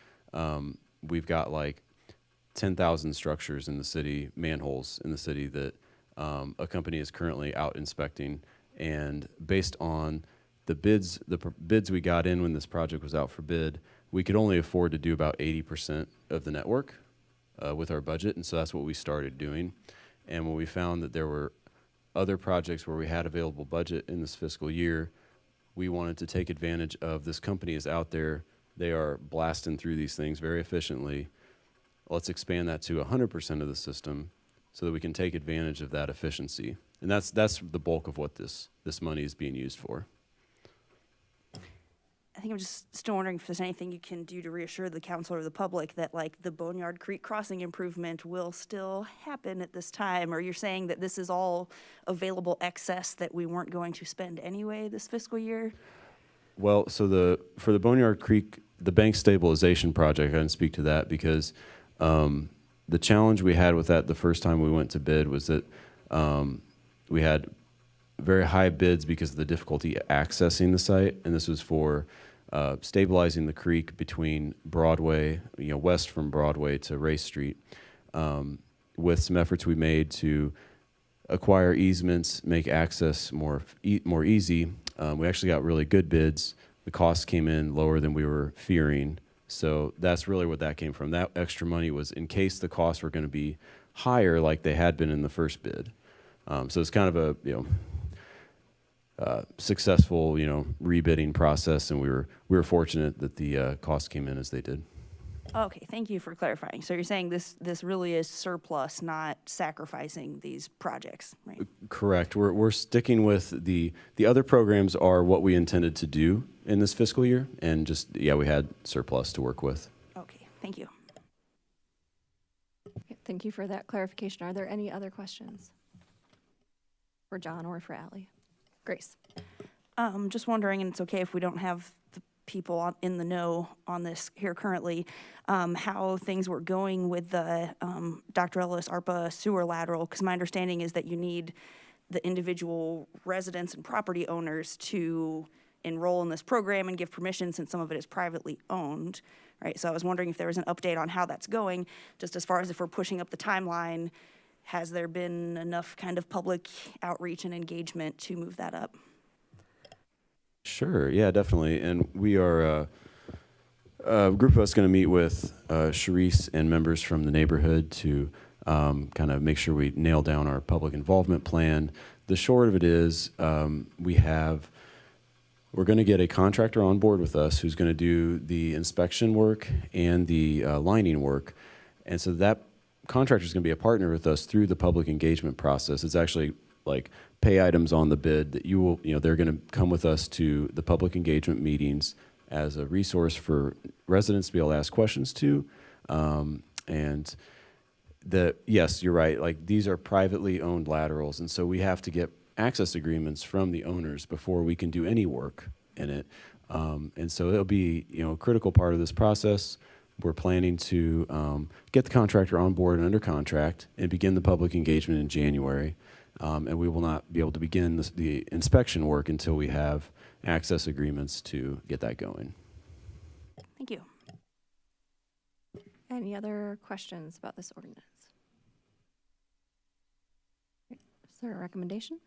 we've got like 10,000 structures in the city, manholes in the city that a company is currently out inspecting. And based on the bids we got in when this project was out for bid, we could only afford to do about 80% of the network with our budget. And so that's what we started doing. And when we found that there were other projects where we had available budget in this fiscal year, we wanted to take advantage of this company is out there. They are blasting through these things very efficiently. Let's expand that to 100% of the system so that we can take advantage of that efficiency. And that's the bulk of what this money is being used for. I think I'm just still wondering if there's anything you can do to reassure the council or the public that like the Boneyard Creek crossing improvement will still happen at this time, or you're saying that this is all available excess that we weren't going to spend anyway this fiscal year? Well, so for the Boneyard Creek, the bank stabilization project, I didn't speak to that because the challenge we had with that the first time we went to bid was that we had very high bids because of the difficulty accessing the site, and this was for stabilizing the creek between Broadway, west from Broadway to Race Street, with some efforts we made to acquire easements, make access more easy. We actually got really good bids. The cost came in lower than we were fearing, so that's really what that came from. That extra money was in case the costs were going to be higher like they had been in the first bid. So it's kind of a successful, rebidding process, and we were fortunate that the cost came in as they did. Okay, thank you for clarifying. So you're saying this really is surplus, not sacrificing these projects, right? Correct. We're sticking with the other programs are what we intended to do in this fiscal year, and we had surplus to work with. Okay, thank you. Okay, thank you for that clarification. Are there any other questions for John or for Ally? Grace. Just wondering, and it's okay if we don't have the people in the know on this here currently, how things were going with the Dr. Ellis ARPA sewer lateral, because my understanding is that you need the individual residents and property owners to enroll in this program and give permission since some of it is privately owned, right? So I was wondering if there was an update on how that's going, just as far as if we're pushing up the timeline. Has there been enough kind of public outreach and engagement to move that up? Sure, yeah, definitely. And we are, a group of us going to meet with Sharice and members from the neighborhood to kind of make sure we nail down our public involvement plan. The short of it is we're going to get a contractor on board with us who's going to do the inspection work and the lining work. And so that contractor is going to be a partner with us through the public engagement process. It's actually like pay items on the bid that they're going to come with us to the public engagement meetings as a resource for residents to be able to ask questions to. Yes, you're right. Like these are privately owned laterals, and so we have to get access agreements from the owners before we can do any work in it. And so it'll be a critical part of this process. We're planning to get the contractor on board and under contract and begin the public engagement in January. And we will not be able to begin the inspection work until we have access agreements to get that going. Thank you. Any other questions about this ordinance? Is there a recommendation?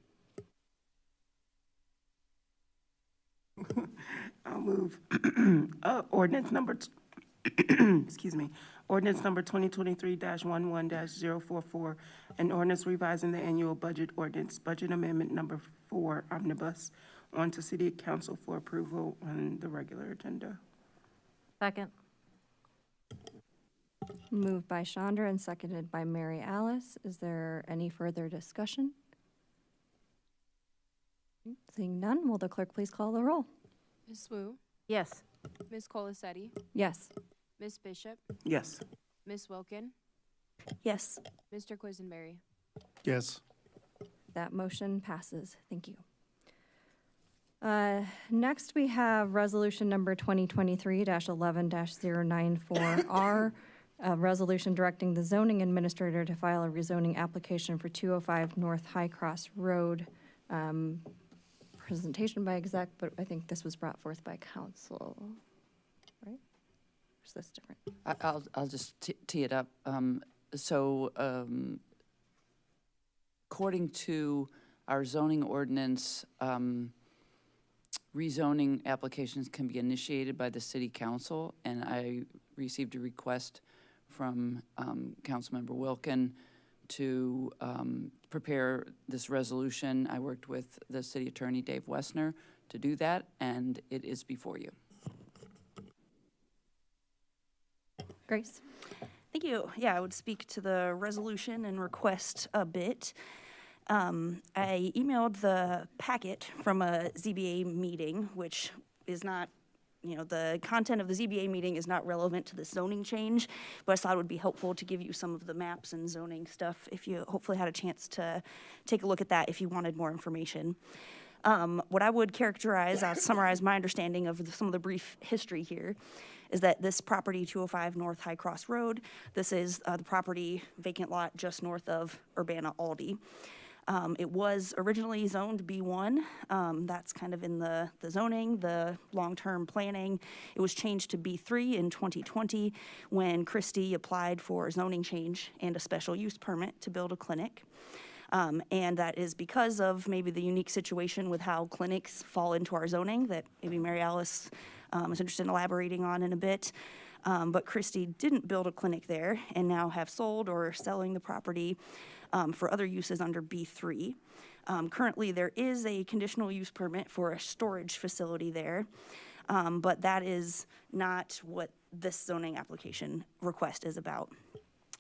I'll move ordinance number, ordinance number 2023-11-044, an ordinance revising the annual budget ordinance, budget amendment number 4 omnibus, onto city council for approval on the regular agenda. Second. Moved by Chandra and seconded by Mary Alice. Is there any further discussion? Seeing none, will the clerk please call the roll? Ms. Wu, Yes. Ms. Colasetti, Yes. Ms. Bishop, Yes. Ms. Wilkin, Yes. Mr. Quisenberry. Yes. That motion passes. Thank you. Next, we have resolution number 2023-11-094R, a resolution directing the zoning administrator to file a rezoning application for 205 North High Cross Road, presentation by exec, but I think this was brought forth by council, right? Or is this different? I'll just tee it up. According to our zoning ordinance, rezoning applications can be initiated by the city council, and I received a request from Councilmember Wilkin to prepare this resolution. I worked with the city attorney, Dave Wessner, to do that, and it is before you. Grace? Thank you. Yeah, I would speak to the resolution and request a bit. I emailed the packet from a ZBA meeting, which is not, the content of the ZBA meeting is not relevant to the zoning change, but I thought it would be helpful to give you some of the maps and zoning stuff if you hopefully had a chance to take a look at that if you wanted more information. What I would characterize, I'll summarize my understanding of some of the brief history here, is that this property, 205 North High Cross Road, this is the property vacant lot just north of Urbana Aldi. It was originally zoned B1. That's kind of in the zoning, the long-term planning. It was changed to B3 in 2020 when Christie applied for a zoning change and a special use permit to build a clinic. And that is because of maybe the unique situation with how clinics fall into our zoning that maybe Mary Alice is interested in elaborating on in a bit. But Christie didn't build a clinic there and now have sold or are selling the property for other uses under B3. Currently, there is a conditional use permit for a storage facility there, but that is not what this zoning application request is about.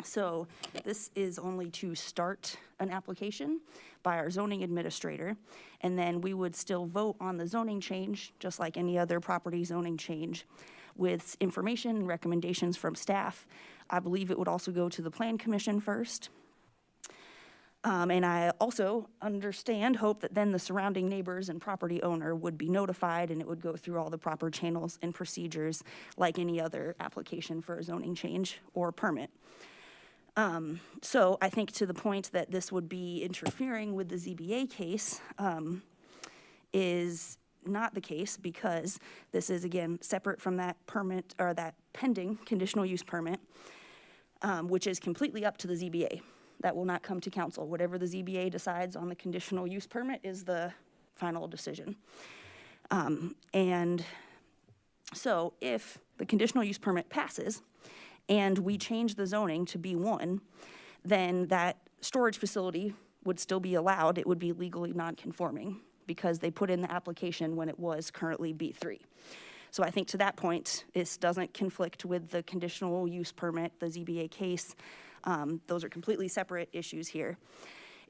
So this is only to start an application by our zoning administrator, and then we would still vote on the zoning change, just like any other property zoning change, with information and recommendations from staff. I believe it would also go to the Plan Commission first. And I also hope that then the surrounding neighbors and property owner would be notified and it would go through all the proper channels and procedures like any other application for a zoning change or permit. So I think to the point that this would be interfering with the ZBA case is not the case, because this is, again, separate from that permit or that pending conditional use permit, which is completely up to the ZBA. That will not come to council. Whatever the ZBA decides on the conditional use permit is the final decision. And so if the conditional use permit passes and we change the zoning to B1, then that storage facility would still be allowed. It would be legally non-conforming because they put in the application when it was currently B3. So I think to that point, this doesn't conflict with the conditional use permit, the ZBA case. Those are completely separate issues here.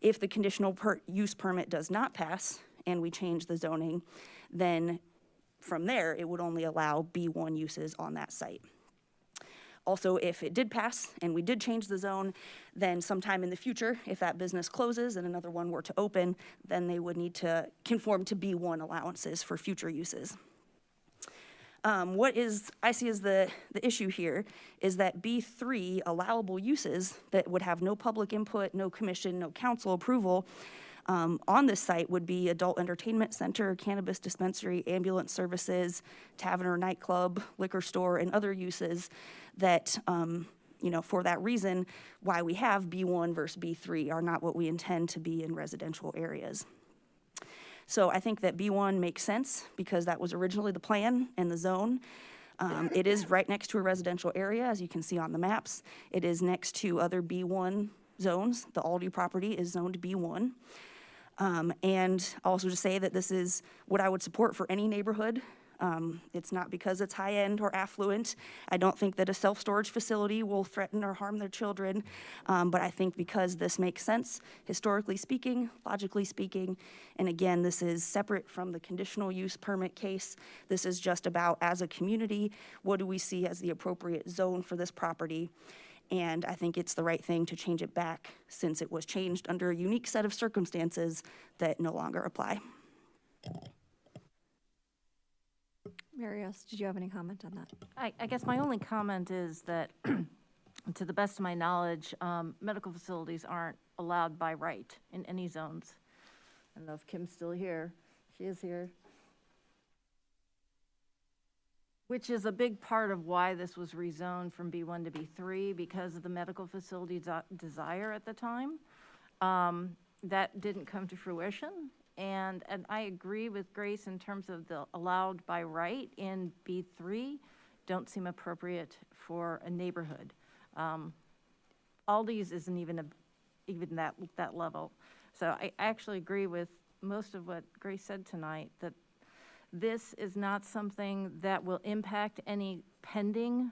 If the conditional use permit does not pass and we change the zoning, then from there, it would only allow B1 uses on that site. Also, if it did pass and we did change the zone, then sometime in the future, if that business closes and another one were to open, then they would need to conform to B1 allowances for future uses. What I see as the issue here is that B3 allowable uses that would have no public input, no commission, no council approval on this site would be adult entertainment center, cannabis dispensary, ambulance services, tavern or nightclub, liquor store, and other uses that, for that reason, why we have B1 versus B3 are not what we intend to be in residential areas. So I think that B1 makes sense because that was originally the plan and the zone. It is right next to a residential area, as you can see on the maps. It is next to other B1 zones. The Aldi property is zoned B1. And also to say that this is what I would support for any neighborhood. It's not because it's high-end or affluent. I don't think that a self-storage facility will threaten or harm their children, but I think because this makes sense, historically speaking, logically speaking, and again, this is separate from the conditional use permit case. This is just about, as a community, what do we see as the appropriate zone for this property? And I think it's the right thing to change it back since it was changed under a unique set of circumstances that no longer apply. Marios, did you have any comment on that? I guess my only comment is that, to the best of my knowledge, medical facilities aren't allowed by right in any zones. I don't know if Kim's still here. She is here. Which is a big part of why this was rezoned from B1 to B3, because of the medical facility desire at the time. That didn't come to fruition. And I agree with Grace in terms of the allowed by right in B3 don't seem appropriate for a neighborhood. Aldi's isn't even that level. So I actually agree with most of what Grace said tonight, that this is not something that will impact any pending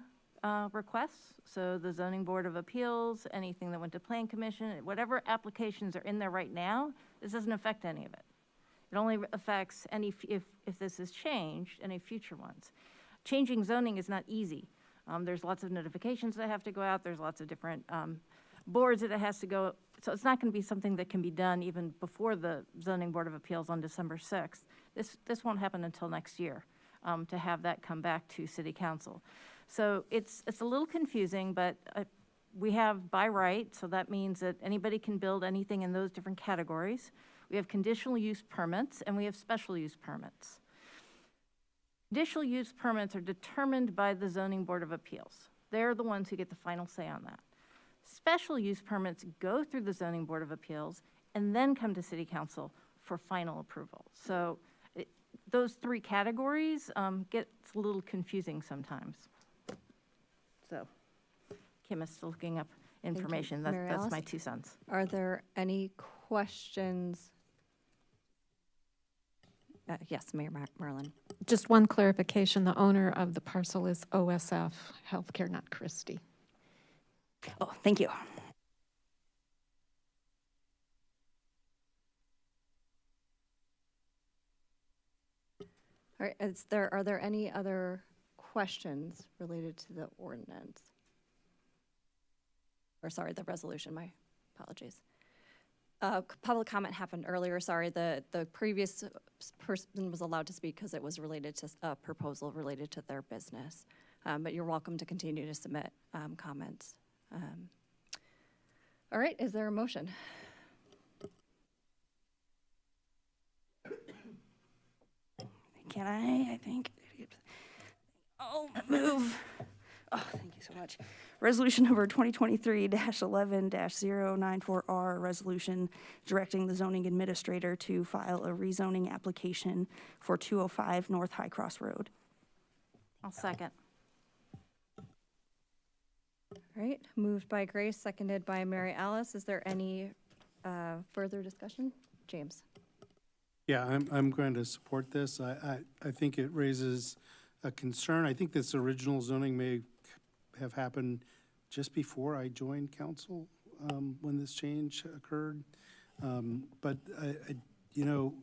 requests. So the Zoning Board of Appeals, anything that went to Plan Commission, whatever applications are in there right now, this doesn't affect any of it. It only affects any, if this is changed, any future ones. Changing zoning is not easy. There's lots of notifications that have to go out. There's lots of different boards that it has to go. So it's not going to be something that can be done even before the Zoning Board of Appeals on December 6th. This won't happen until next year to have that come back to City Council. So it's a little confusing, but we have by right, so that means that anybody can build anything in those different categories. We have conditional use permits and we have special use permits. Conditional use permits are determined by the Zoning Board of Appeals. They're the ones who get the final say on that. Special use permits go through the Zoning Board of Appeals and then come to City Council for final approval. So those three categories gets a little confusing sometimes. So Kim is still looking up information. Mary That's my Alice? 2 cents. Are there any questions? Yes, Mayor Merlin. Just one clarification, the owner of the parcel is OSF Healthcare, not Christie. Oh, thank you. All right, are there any other questions related to the ordinance? Or sorry, the resolution, my apologies. Public comment happened earlier, sorry, the previous person was allowed to speak because it was related to a proposal related to their business. But you're welcome to continue to submit comments. All right, is there a motion? Can I think. Oh, move. Oh, thank you so much. Resolution number 2023-11-094R, resolution directing the zoning administrator to file a rezoning application for 205 North High Cross Road. I'll second. All right, moved by Grace, seconded by Mary Alice. Is there any further discussion? James. Yeah, I'm going to support this. I think it raises a concern. I think this original zoning may have happened just before I joined council when this change occurred. But you know,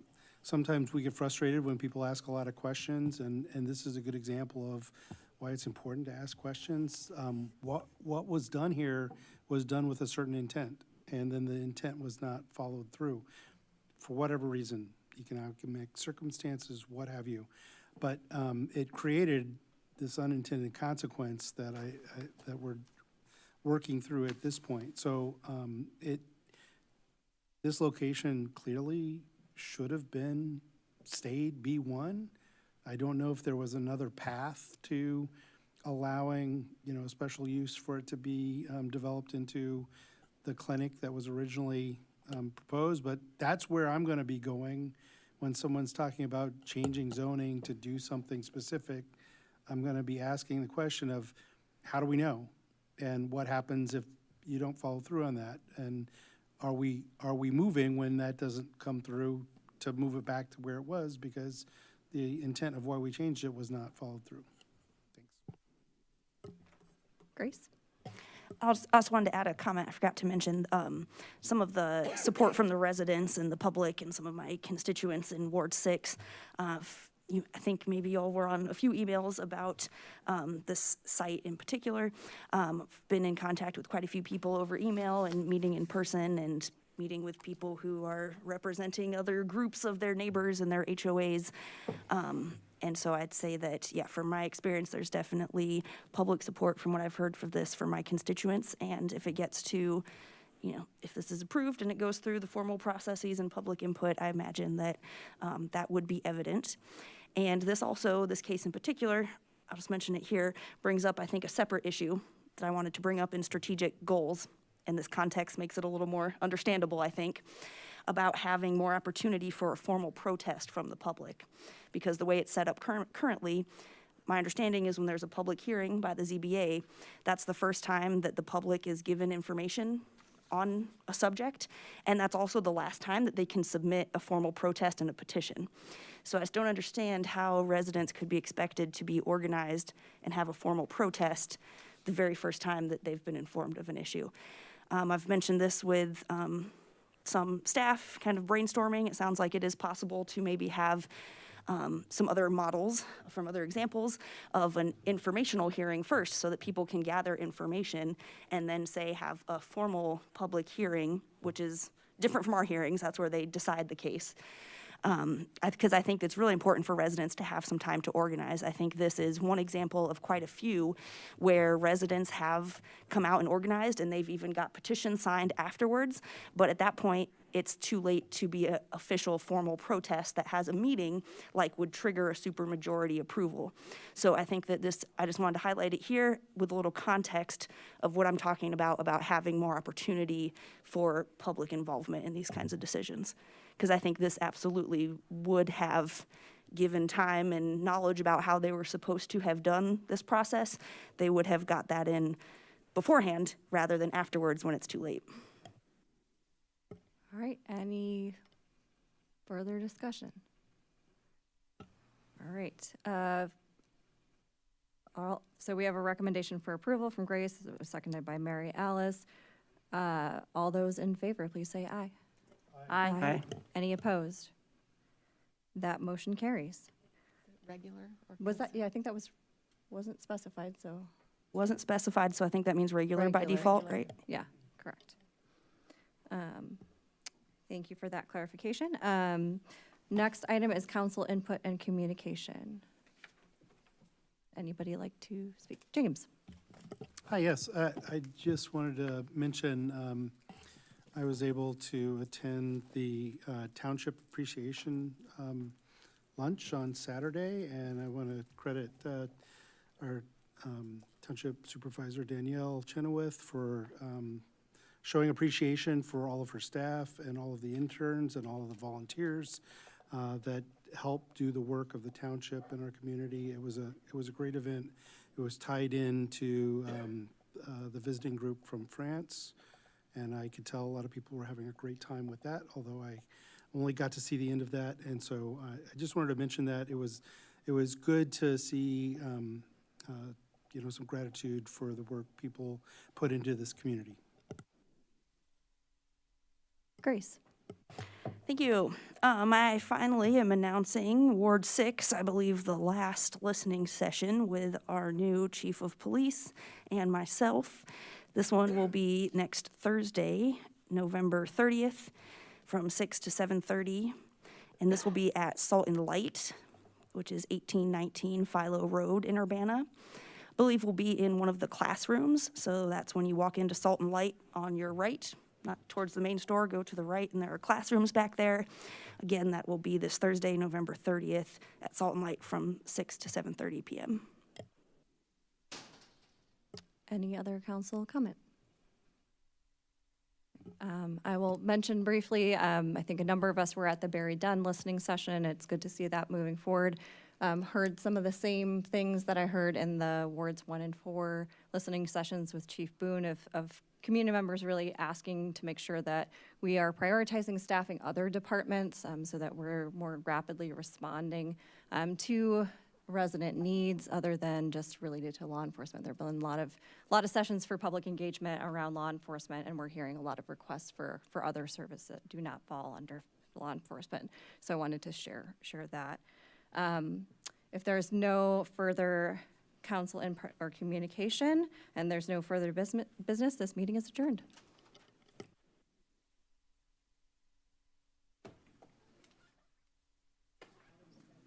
sometimes we get frustrated when people ask a lot of questions, and this is a good example of why it's important to ask questions. What was done here was done with a certain intent, and then the intent was not followed through for whatever reason, economic circumstances, what have you. But it created this unintended consequence that that we're working through at this point. So this location clearly should have been stayed B1. I don't know if there was another path to allowing, you know, special use for it to be developed into the clinic that was originally proposed, but that's where I'm going to be going when someone's talking about changing zoning to do something specific. I'm going to be asking the question of, how do we know? And what happens if you don't follow through on that? And are we moving when that doesn't come through to move it back to where it was because the intent of why we changed it was not followed through? Thanks. Grace? I also wanted to add a comment. I forgot to mention some of the support from the residents and the public and some of my constituents in Ward 6. I think maybe y'all were on a few emails about this site in particular. I've been in contact with quite a few people over email and meeting in person and meeting with people who are representing other groups of their neighbors and their HOAs. And so I'd say that, yeah, from my experience, there's definitely public support from what I've heard for this from my constituents. And if it gets to if this is approved and it goes through the formal processes and public input, I imagine that that would be evident. And this case in particular, I'll just mention it here, brings up, I think, a separate issue that I wanted to bring up in strategic goals. And this context makes it a little more understandable, I think, about having more opportunity for a formal protest from the public. Because the way it's set up currently, my understanding is when there's a public hearing by the ZBA, that's the first time that the public is given information on a subject, and that's also the last time that they can submit a formal protest and a petition. So I just don't understand how residents could be expected to be organized and have a formal protest the very first time that they've been informed of an issue. I've mentioned this with some staff kind of brainstorming. It sounds like it is possible to maybe have some other models from other examples of an informational hearing first so that people can gather information and then say have a formal public hearing, which is different from our hearings. That's where they decide the case. Because I think it's really important for residents to have some time to organize. I think this is one example of quite a few where residents have come out and organized, and they've even got petitions signed afterwards. But at that point, it's too late to be an official formal protest that has a meeting, like would trigger a supermajority approval. So I think that I just wanted to highlight it here with a little context of what I'm talking about having more opportunity for public involvement in these kinds of decisions. Because I think this absolutely would have given time and knowledge about how they were supposed to have done this process. They would have got that in beforehand rather than afterwards when it's too late. All right, any further discussion? All right. So we have a recommendation for approval from Grace, seconded by Mary Alice. All those in favor, please say aye. Aye. Aye. Any opposed? That motion carries. Regular or Was that, yeah, I think that wasn't specified, so. Wasn't specified, so I think that means regular by Regular. default, right? Yeah, correct. Thank you for that clarification. Next item is council input and communication. Anybody like to speak? James? Hi, yes, I just wanted to mention, I was able to attend the Township Appreciation Lunch on Saturday, and I want to credit our Township Supervisor Danielle Chenoweth for showing appreciation for all of her staff and all of the interns and all of the volunteers that help do the work of the township and our community. It was a great event. It was tied into the visiting group from France, and I could tell a lot of people were having a great time with that, although I only got to see the end of that. And so I just wanted to mention that it was good to see some gratitude for the work people put into this community. Grace? Thank you. I finally am announcing Ward 6, I believe the last listening session with our new Chief of Police and myself. This one will be next Thursday, November 30th, from 6 to 7:30. And this will be at Salt and Light, which is 1819 Philo Road in Urbana. I believe we'll be in one of the classrooms, so that's when you walk into Salt and Light on your right, not towards the main store, go to the right, and there are classrooms back there. Again, that will be this Thursday, November 30th at Salt and Light from 6 to 7:30 p.m. Any other council comment? I will mention briefly, I think a number of us were at the Barry Dunn listening session. It's good to see that moving forward. Heard some of the same things that I heard in the Wards 1 and 4 listening sessions with Chief Boone of community members really asking to make sure that we are prioritizing staffing other departments so that we're more rapidly responding to resident needs other than just related to law enforcement. There have been a lot of sessions for public engagement around law enforcement, and we're hearing a lot of requests for other services that do not fall under law enforcement. So I wanted to share that. If there's no further council input or communication, and there's no further business, this meeting is adjourned.